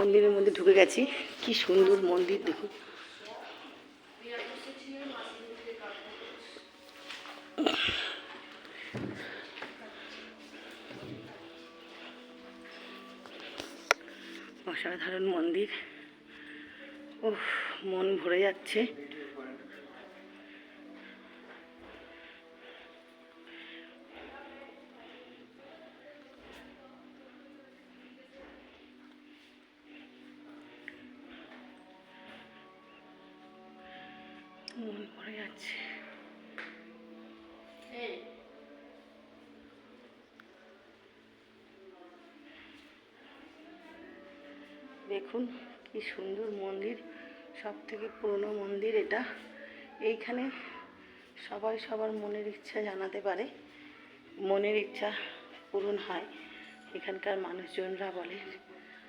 মন্দিরের মধ্যে ঢুকে গেছি। কি সুন্দর মন্দির দেখুন। অসাধারণ মন্দির। ওহ, মন ভরে যাচ্ছে। মন ভরে যাচ্ছে। দেখুন কি সুন্দর মন্দির, সব থেকে পুরনো মন্দির এটা। এইখানে সবাই সবার মনের ইচ্ছা জানাতে পারে, মনের ইচ্ছা পূরণ হয়। এখানকার মানুষজনরা বলে